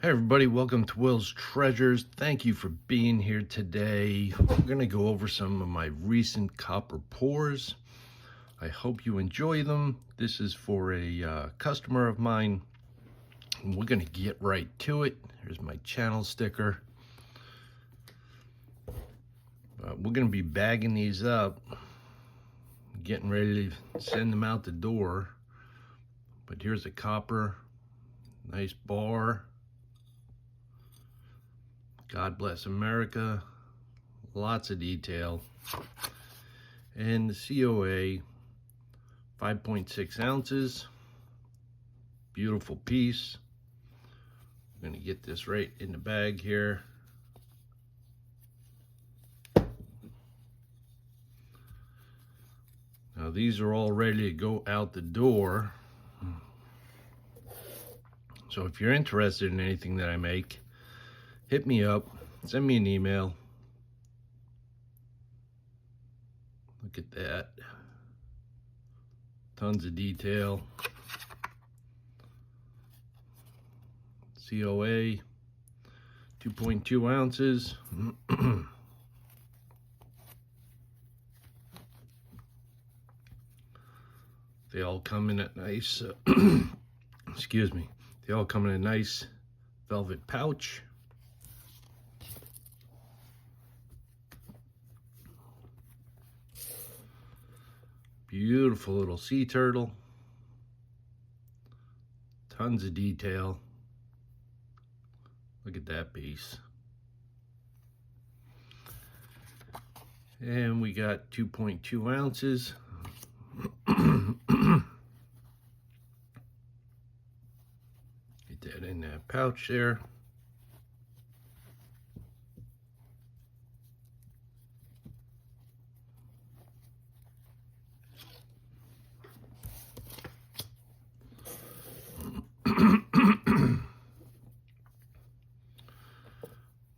Hey everybody, welcome to Will's Treasures. Thank you for being here today. We're going to go over some of my recent copper pours. I hope you enjoy them. This is for a customer of mine. And we're going to get right to it. Here's my channel sticker. We're going to be bagging these up, getting ready to send them out the door. But here's a copper, nice bar. God bless America, lots of detail. And the COA, 5.6 ounces, beautiful piece. I'm gonna get this right in the bag here. Now these are all ready to go out the door. So if you're interested in anything that I make, hit me up, send me an email. Look at that. Tons of detail. COA, 2.2 ounces. They all come in a nice, excuse me, they all come in a nice velvet pouch. Beautiful little sea turtle. Tons of detail. Look at that piece. And we got 2.2 ounces. Get that in that pouch there.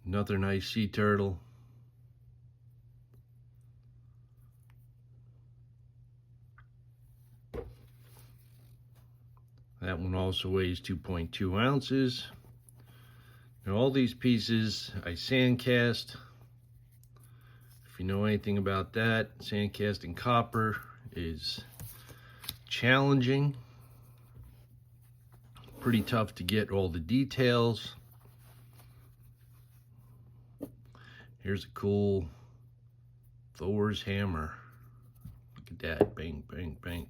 Another nice sea turtle. That one also weighs 2.2 ounces. Now all these pieces I sand cast. If you know anything about that, sand casting copper is challenging. Pretty tough to get all the details. Here's a cool Thor's hammer. Look at that, bang, bang, bang.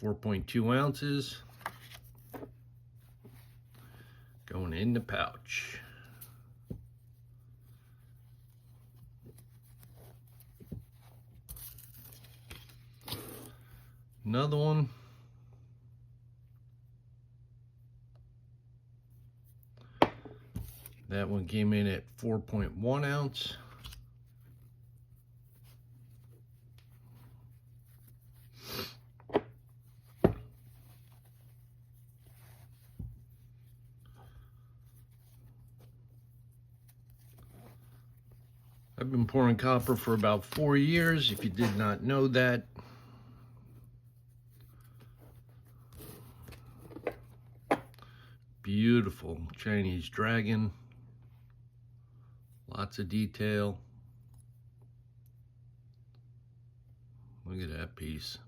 4.2 ounces. Going in the pouch. Another one. That one came in at 4.1 ounce. I've been pouring copper for about 4 years, if you did not know that. Beautiful Chinese dragon. Lots of detail. Look at that piece.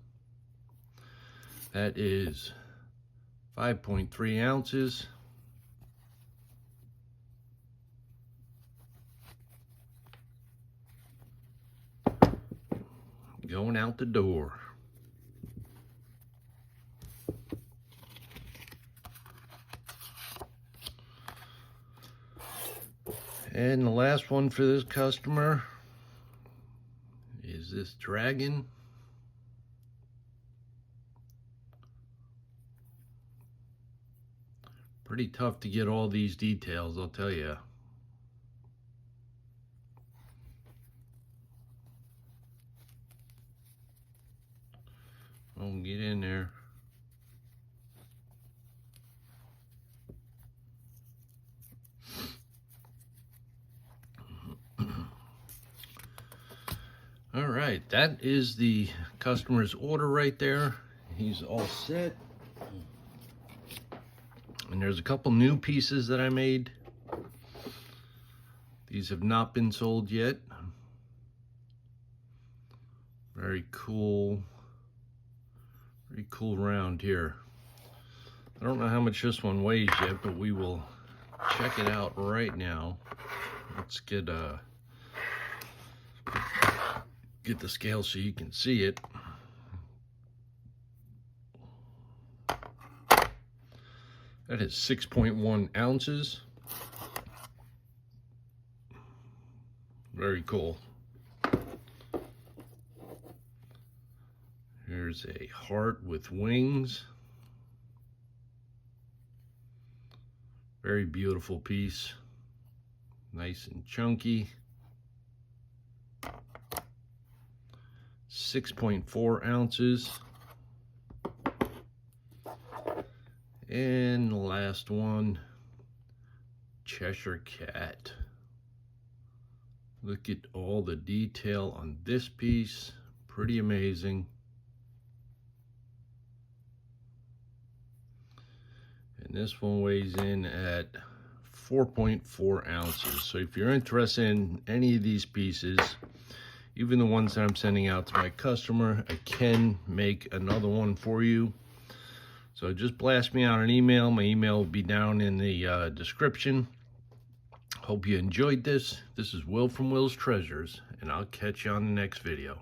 That is 5.3 ounces. Going out the door. And the last one for this customer is this dragon. Pretty tough to get all these details, I'll tell you. Oh, get in there. All right, that is the customer's order right there. He's all set. And there's a couple new pieces that I made. These have not been sold yet. Very cool round here. I don't know how much this one weighs yet, but we will check it out right now. Let's get the scale so you can see it. That is 6.1 ounces. Very cool. Here's a heart with wings. Very beautiful piece. Nice and chunky. 6.4 ounces. And the last one, Cheshire Cat. Look at all the detail on this piece. Pretty amazing. And this one weighs in at 4.4 ounces. So if you're interested in any of these pieces, even the ones that I'm sending out to my customer, I can make another one for you. So just blast me out an email. My email will be down in the description. Hope you enjoyed this. This is Will from Will's Treasures, and I'll catch you on the next video.